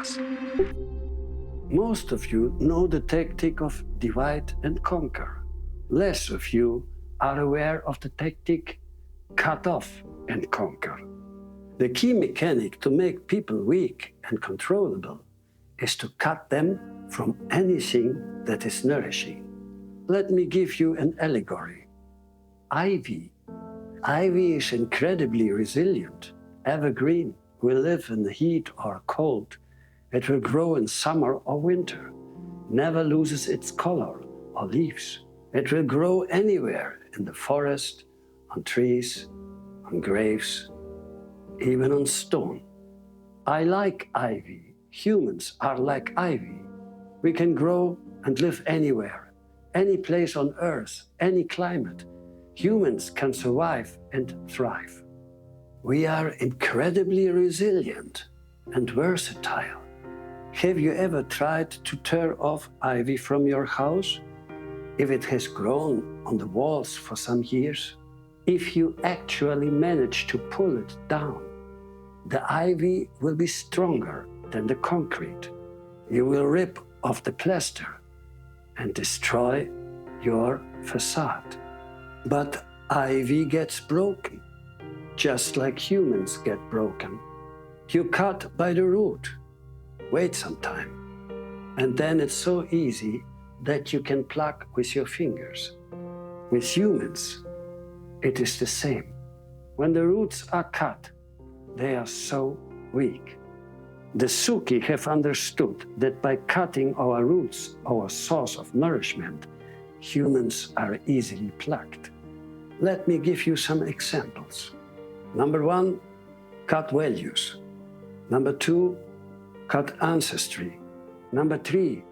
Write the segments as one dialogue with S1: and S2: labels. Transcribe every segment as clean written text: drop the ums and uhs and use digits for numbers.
S1: us. Most of you know the tactic of divide and conquer. Less of you are aware of the tactic cut off and conquer. The key mechanic to make people weak and controllable is to cut them from anything that is nourishing. Let me give you an allegory. Ivy. Ivy is incredibly resilient, evergreen, will live in the heat or cold. It will grow in summer or winter, never loses its color or leaves. It will grow anywhere, in the forest, on trees, on graves, even on stone. I like ivy. Humans are like ivy. We can grow and live anywhere, any place on earth, any climate. Humans can survive and thrive. We are incredibly resilient and versatile. Have you ever tried to tear off ivy from your house? If it has grown on the walls for some years, if you actually manage to pull it down, the ivy will be stronger than the concrete. You will rip off the plaster and destroy your facade. But ivy gets broken, just like humans get broken. You cut by the root. Wait some time. And then it's so easy that you can pluck with your fingers. With humans, it is the same. When the roots are cut, they are so weak. The Suki have understood that by cutting our roots, our source of nourishment, humans are easily plucked. Let me give you some examples. Number 1, cut values. Number 2, cut ancestry. Number 3,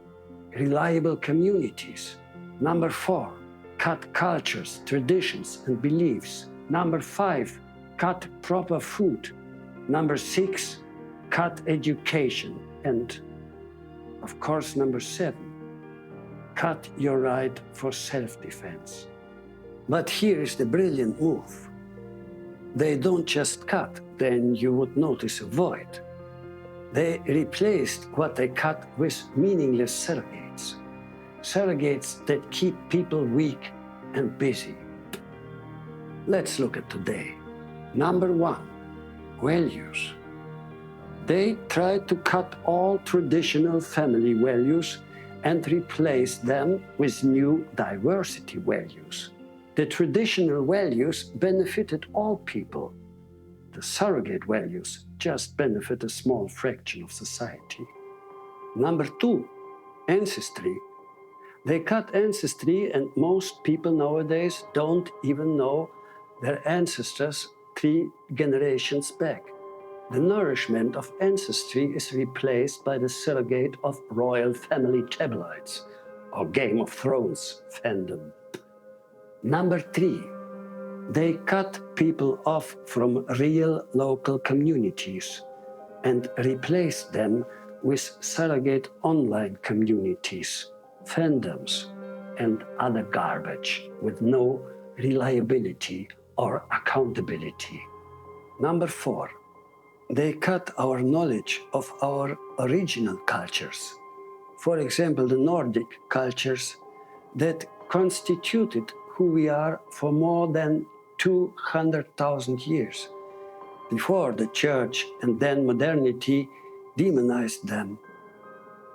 S1: reliable communities. Number 4, cut cultures, traditions, and beliefs. Number 5, cut proper food. Number 6, cut education. And of course, number 7, cut your right for self-defense. But here is the brilliant move. They don't just cut, then you would notice a void. They replaced what they cut with meaningless surrogates. Surrogates that keep people weak and busy. Let's look at today. Number 1, values. They tried to cut all traditional family values and replace them with new diversity values. The traditional values benefited all people. The surrogate values just benefit a small fraction of society. Number 2, ancestry. They cut ancestry, and most people nowadays don't even know their ancestors 3 generations back. The nourishment of ancestry is replaced by the surrogate of royal family tabloids or Game of Thrones fandom. Number 3, they cut people off from real local communities and replaced them with surrogate online communities, fandoms, and other garbage with no reliability or accountability. Number 4, they cut our knowledge of our original cultures. For example, the Nordic cultures that constituted who we are for more than 200,000 years, before the church and then modernity demonized them.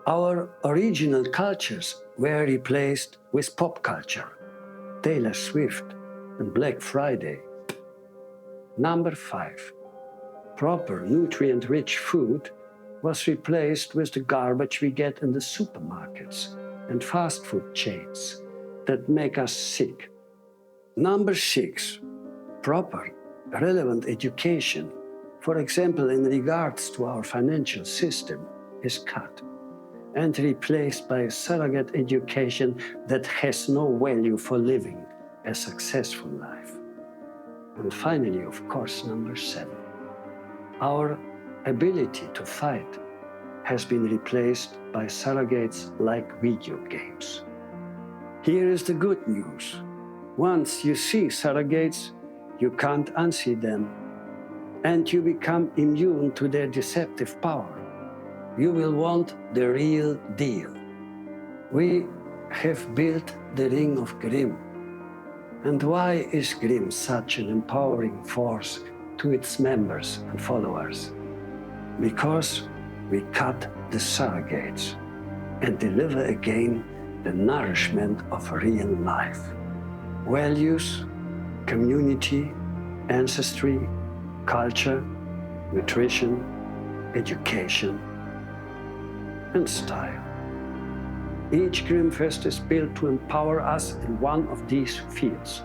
S1: Our original cultures were replaced with pop culture, Taylor Swift and Black Friday. Number 5, proper nutrient-rich food was replaced with the garbage we get in the supermarkets and fast food chains that make us sick. Number 6, proper, relevant education, for example, in regards to our financial system, is cut and replaced by a surrogate education that has no value for living a successful life. And finally, of course, number 7, our ability to fight has been replaced by surrogates like video games. Here is the good news. Once you see surrogates, you can't unsee them, and you become immune to their deceptive power. you will want the real deal. We have built the Ring of Grimm. And why is Grimm such an empowering force to its members and followers? Because we cut the surrogates and deliver again the nourishment of real life. Values, community, ancestry, culture, nutrition, education, and style. Each Grimmfest is built to empower us in one of these fields.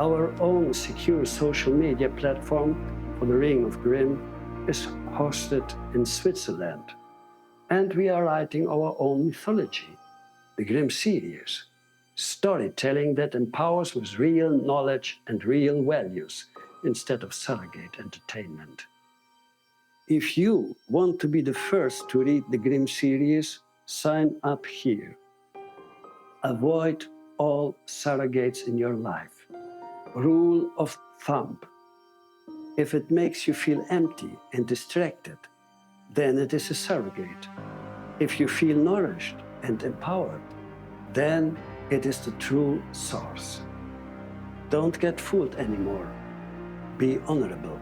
S1: Our own secure social media platform for the Ring of Grimm is hosted in Switzerland. And we are writing our own mythology, the Grimm series, storytelling that empowers with real knowledge and real values instead of surrogate entertainment. If you want to be the first to read the Grimm series, sign up here. Avoid all surrogates in your life. Rule of thumb. If it makes you feel empty and distracted, then it is a surrogate. If you feel nourished and empowered, then it is the true source. Don't get fooled anymore. Be honorable.